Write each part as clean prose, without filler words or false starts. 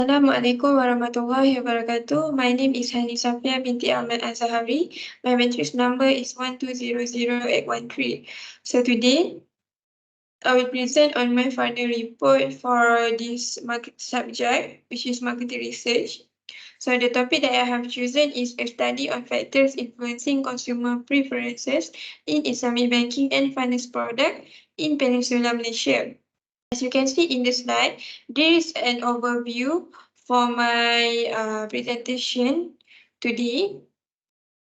Assalamualaikum warahmatullahi wabarakatuh. My name is Hanis Safia binti AHMAD AZAHARI. My matrix number is 1200813. So today, I will present on my final report for this market subject, which is marketing research. So the topic that I have chosen is a study on factors influencing consumer preferences in Islamic banking and finance product in Peninsula Malaysia. As you can see in the slide, there is an overview for my presentation today.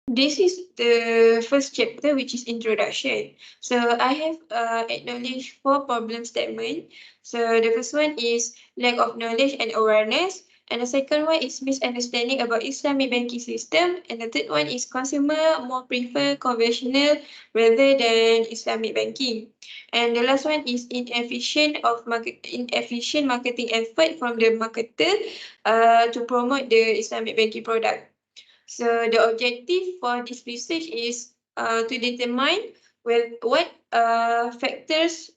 This is the first chapter, which is introduction. So I have acknowledged 4 problem statements. So the first one is lack of knowledge and awareness. And the second one is misunderstanding about Islamic banking system. And the third one is consumer more prefer conventional rather than Islamic banking. And the last one is inefficient marketing effort from the marketer to promote the Islamic banking product. So the objective for this research is to determine what factors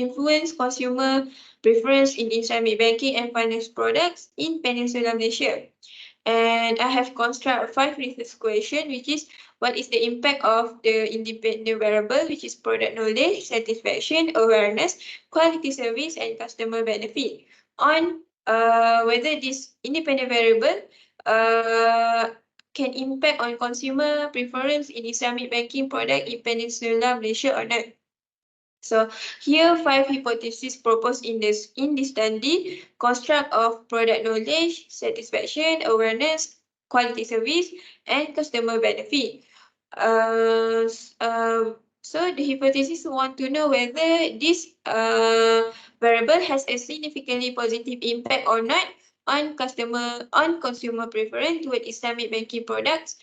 influence consumer preference in Islamic banking and finance products in Peninsula Malaysia. And I have constructed 5 research questions, which is what is the impact of the independent variable, which is product knowledge, satisfaction, awareness, quality service, and customer benefit on whether this independent variable can impact on consumer preference in Islamic banking product in Peninsula Malaysia or not. So here 5 hypotheses proposed in this study: construct of product knowledge, satisfaction, awareness, quality service, and customer benefit. So the hypothesis want to know whether this variable has a significantly positive impact or not on consumer preference toward Islamic banking products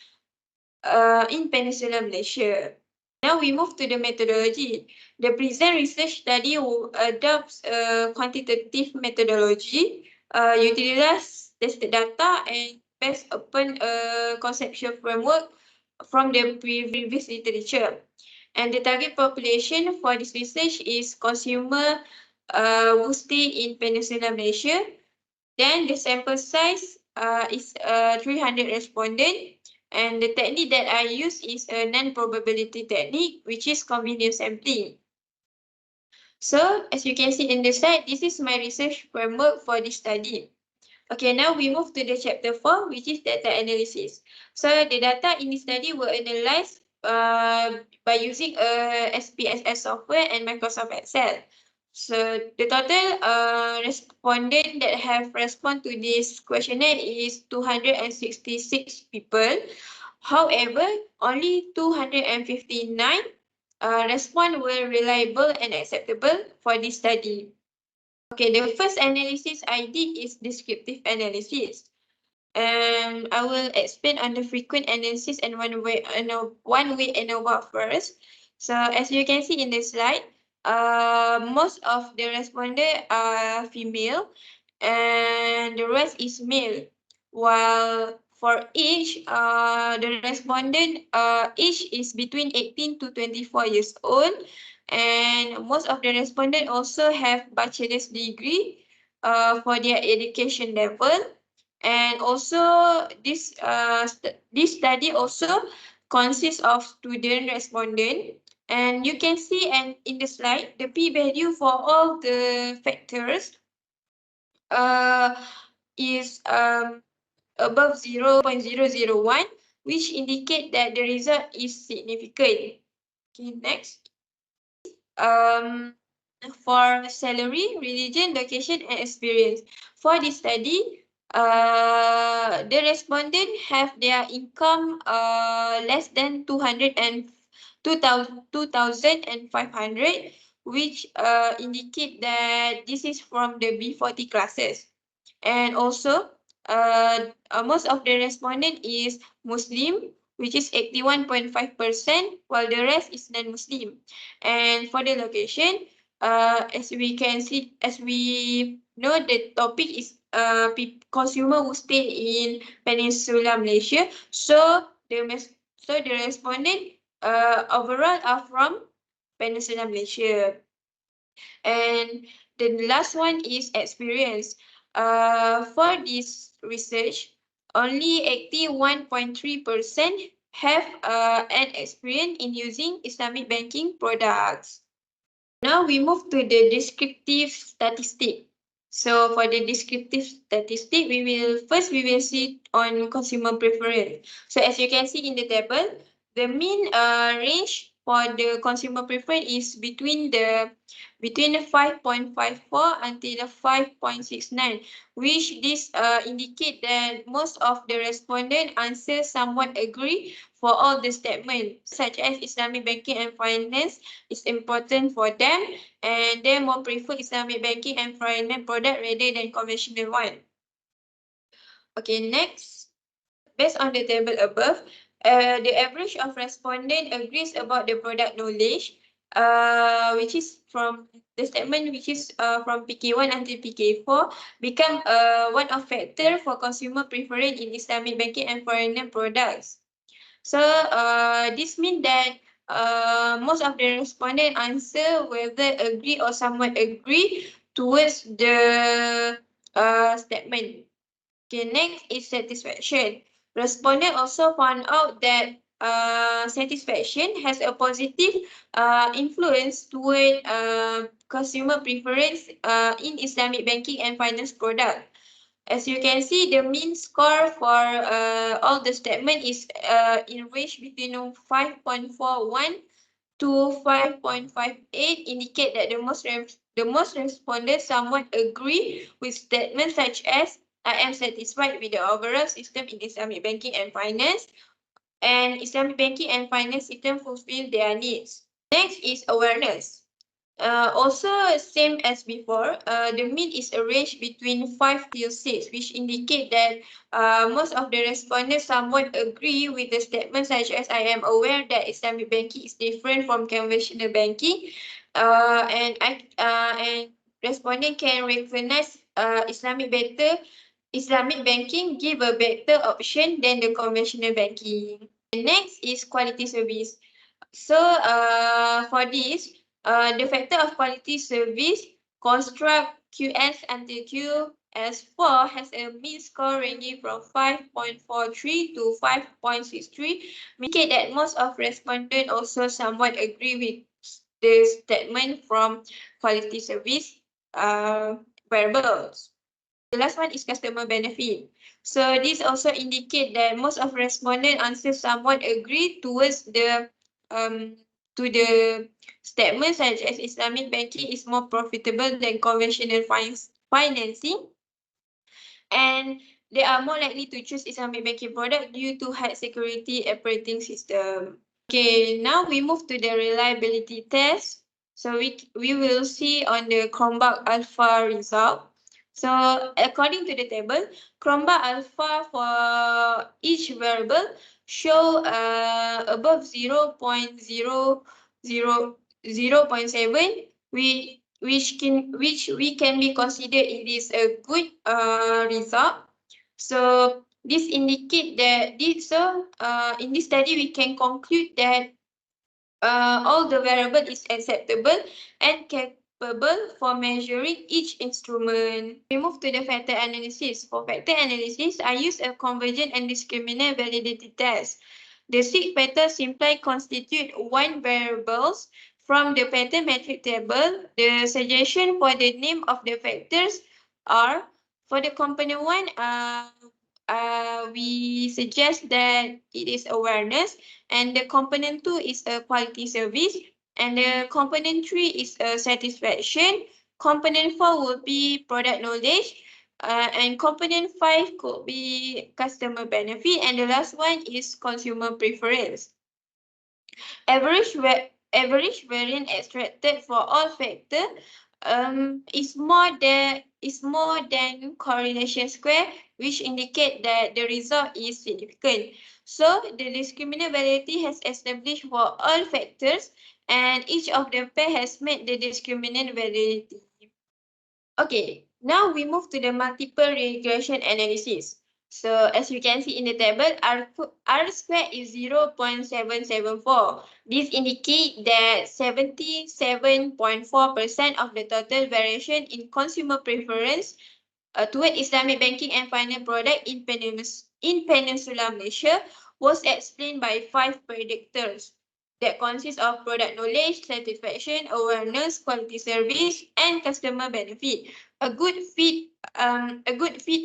in Peninsula Malaysia. Now we move to the methodology. The present research study adopts a quantitative methodology, utilize tested data, and based upon a conceptual framework from the previous literature. And the target population for this research is consumer who stay in Peninsula Malaysia. Then the sample size is 300 respondents. And the technique that I use is a non-probability technique, which is convenience sampling. So, as you can see in the slide, this is my research framework for this study. Okay, now we move to the chapter 4, which is data analysis. So, the data in this study were analyzed by using a SPSS software and Microsoft Excel. So, the total respondent that have responded to this questionnaire is 266 people. However, only 259 response were reliable and acceptable for this study. Okay, the first analysis I did is descriptive analysis. And I will explain on the frequent analysis and one way and what first. So as you can see in the slide, most of the respondents are female and the rest is male. While for age, the respondent age is between 18 to 24 years old, and most of the respondents also have bachelor's degree for their education level. And also this study also consists of student respondent, and you can see and in the slide the p-value for all the factors is above 0.001, which indicate that the result is significant. Okay, next. For salary, religion, location, and experience. For this study, the respondent have their income less than 2,500, which indicate that this is from the B40 classes. And also, most of the respondent is Muslim, which is 81.5%, while the rest is non-Muslim. And for the location, as we can see, as we know, the topic is consumer who stay in Peninsula Malaysia. So the respondent overall are from Peninsula Malaysia. And the last one is experience. For this research, only 81.3% have an experience in using Islamic banking products. Now we move to the descriptive statistic. So for the descriptive statistic, we will see on consumer preference. So as you can see in the table, the mean range for the consumer preference is between 5.54 until 5.69, which this indicate that most of the respondent answer somewhat agree for all the statements, such as Islamic banking and finance is important for them, and they more prefer Islamic banking and finance product rather than conventional one. Okay, next. Based on the table above, the average of respondent agrees about the product knowledge, which is from the statement which is from PK1 until PK4, become one of factor for consumer preference in Islamic banking and foreign products. So this means that most of the respondent answer whether agree or somewhat agree towards the statement. Okay, next is satisfaction. Respondent also found out that satisfaction has a positive influence toward consumer preference in Islamic banking and finance product. As you can see, the mean score for all the statement is in range between 5.41 to 5.58, indicate that the most respondents somewhat agree with statements such as I am satisfied with the overall system in Islamic banking and finance, and Islamic banking and finance system fulfill their needs. Next is awareness. Also, same as before, the mean is arranged between 5 till 6, which indicate that most of the respondents somewhat agree with the statement such as I am aware that Islamic banking is different from conventional banking, and respondent can recognize Islamic banking give a better option than the conventional banking. The next is quality service. So for this, the factor of quality service construct QS until QS4 has a mean score ranging from 5.43 to 5.63, indicate that most of respondents also somewhat agree with the statement from quality service variables. The last one is customer benefit. So this also indicate that most of respondents answer somewhat agree towards the to the statement such as Islamic banking is more profitable than conventional financing, and they are more likely to choose Islamic banking product due to high security operating system. Okay, now we move to the reliability test. So we will see on the Chromebook Alpha result. So according to the table, Chromebook Alpha for each variable show above 0.007, which we can be considered it is a good result. So this indicate that in this study we can conclude that all the variable is acceptable and capable for measuring each instrument. We move to the factor analysis. For factor analysis, I use a convergent and discriminant validity test. The 6 factors simply constitute one variables from the pattern matrix table. The suggestion for the name of the factors are, for the component 1, we suggest that it is awareness, and the component 2 is a quality service, and the component 3 is a satisfaction. Component 4 will be product knowledge, and component 5 could be customer benefit, and the last one is consumer preference. Average variance extracted for all factor is more than correlation square, which indicate that the result is significant. So the discriminant validity has established for all factors, and each of the pair has met the discriminant validity. Okay, now we move to the multiple regression analysis. So as you can see in the table, R squared is 0.774. This indicates that 77.4% of the total variation in consumer preference toward Islamic banking and finance product in Peninsular Malaysia was explained by 5 predictors that consist of product knowledge, satisfaction, awareness, quality service, and customer benefit. A good fit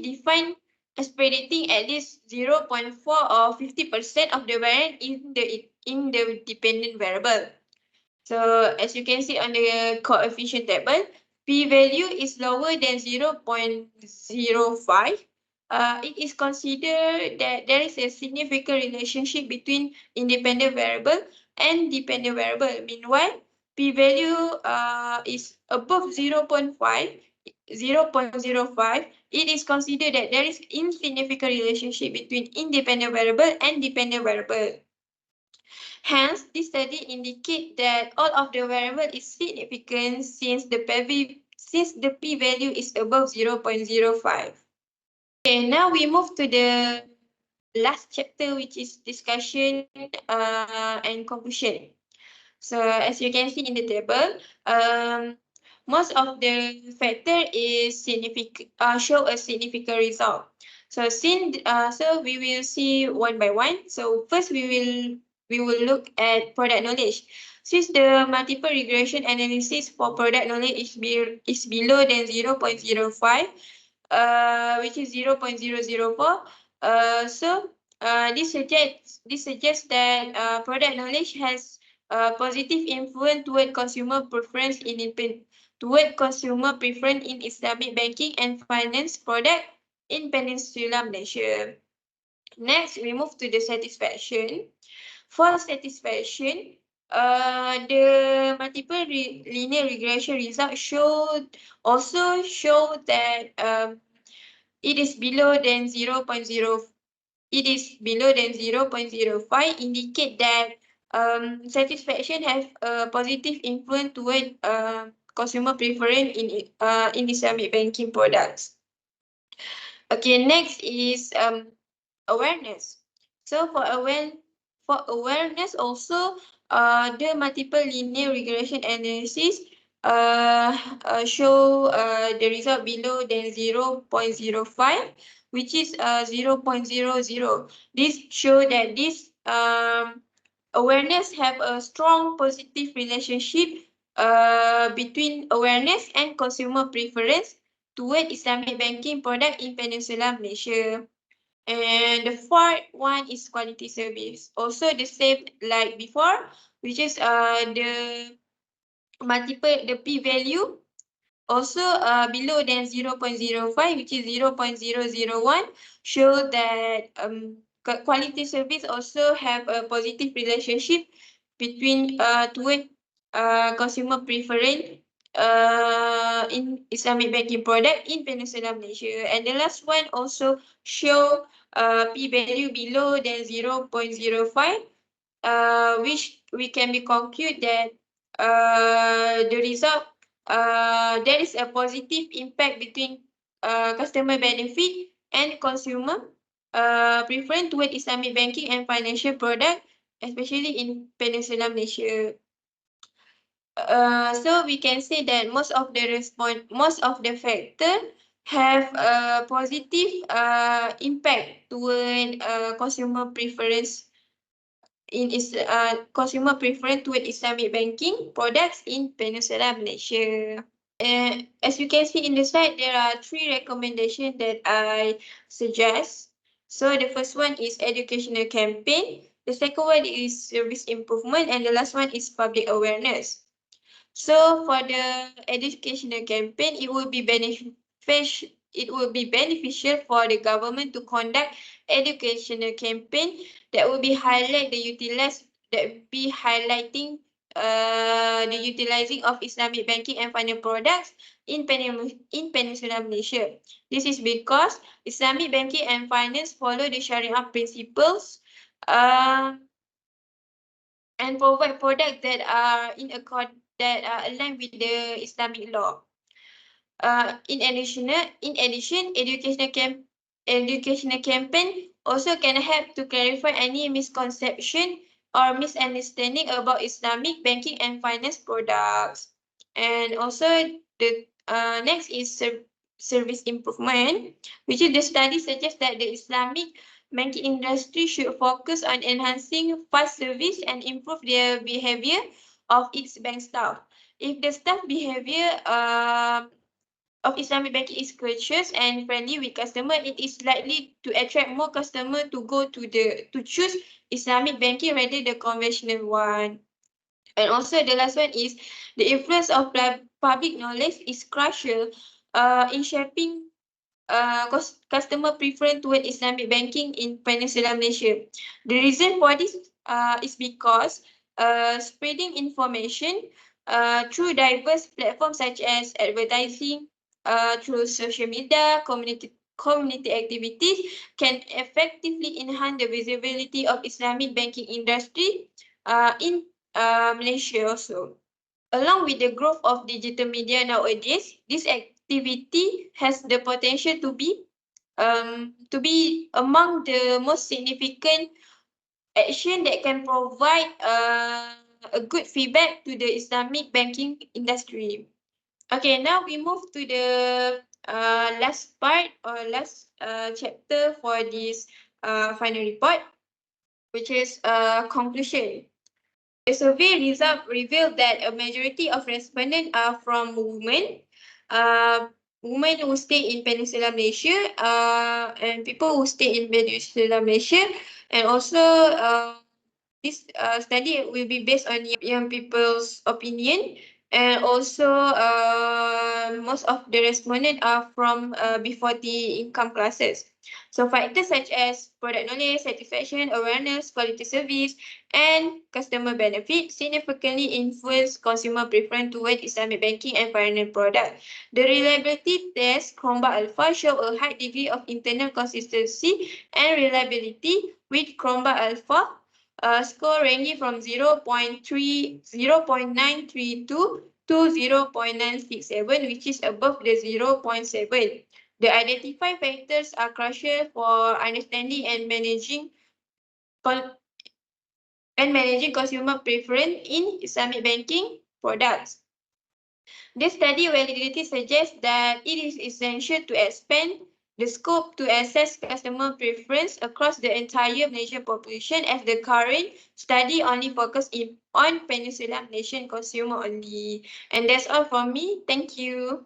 defined as predicting at least 0.4 or 50% of the variance in the dependent variable. So as you can see on the coefficient table, p-value is lower than 0.05. It is considered that there is a significant relationship between independent variable and dependent variable. Meanwhile, p-value is above 0.5, it is considered that there is insignificant relationship between independent variable and dependent variable. Hence, this study indicates that all of the variable is significant since the p-value is above 0.05. Okay, now we move to the last chapter, which is discussion and conclusion. So as you can see in the table, most of the factor is show a significant result. So we will see one by one. So first we will look at product knowledge. Since the multiple regression analysis for product knowledge is below than 0.05, which is 0.004. This suggests that product knowledge has positive influence toward consumer preference in Islamic banking and finance product in Peninsular Malaysia. Next, we move to the satisfaction. For satisfaction, the multiple linear regression results also show that it is below than 0.05, indicate that satisfaction has a positive influence toward consumer preference in Islamic banking products. Okay, next is awareness. So for awareness also, the multiple linear regression analysis show the result below than 0.05, which is 0.00. This show that this awareness have a strong positive relationship between awareness and consumer preference toward Islamic banking product in Peninsular Malaysia. And the fourth one is quality service. Also the same like before, which is the p-value also below than 0.05, which is 0.001, show that quality service also have a positive relationship between toward consumer preference in Islamic banking product in Peninsular Malaysia. And the last one also show p-value below than 0.05, which we can be conclude that the result there is a positive impact between customer benefit and consumer preference toward Islamic banking and financial product, especially in Peninsular Malaysia. So we can say that most of the factor have a positive impact toward consumer preference toward Islamic banking products in Peninsular Malaysia. As you can see in the slide, there are 3 recommendations that I suggest. So the first one is educational campaign, the second one is service improvement, and the last one is public awareness. So for the educational campaign, it will be beneficial for the government to conduct educational campaign that will be highlighting the utilizing of Islamic banking and financial products in Peninsular Malaysia. This is because Islamic banking and finance follow the Sharia principles and provide products that are aligned with the Islamic law. In addition, educational campaign also can help to clarify any misconception or misunderstanding about Islamic banking and finance products. And also the next is service improvement, which is the study suggests that the Islamic banking industry should focus on enhancing fast service and improve the behavior of its bank staff. If the staff behavior of Islamic banking is courteous and friendly with customer, it is likely to attract more customer to go to choose Islamic banking rather than the conventional one. And also the last one is the influence of public knowledge is crucial in shaping customer preference toward Islamic banking in Peninsula Malaysia. The reason for this is because spreading information through diverse platforms such as advertising, through social media, community activities can effectively enhance the visibility of Islamic banking industry in Malaysia also. Along with the growth of digital media nowadays, this activity has the potential to be among the most significant action that can provide a good feedback to the Islamic banking industry. Okay, now we move to the last part or last chapter for this final report, which is conclusion. The survey result revealed that a majority of respondents are from women, women who stay in Peninsula Malaysia, and people who stay in Peninsula Malaysia, and also this study will be based on young people's opinion, and also most of the respondents are from B40 income classes. So factors such as product knowledge, satisfaction, awareness, quality service, and customer benefit significantly influence consumer preference toward Islamic banking and financial product. The reliability test Chromba Alpha show a high degree of internal consistency and reliability, with Chromba Alpha score ranging from 0.932 to 0.967, which is above the 0.7. The identified factors are crucial for understanding and managing consumer preference in Islamic banking products. This study validity suggests that it is essential to expand the scope to assess customer preference across the entire Malaysian population, as the current study only focuses on Peninsula Malaysian consumer only. And that's all from me. Thank you.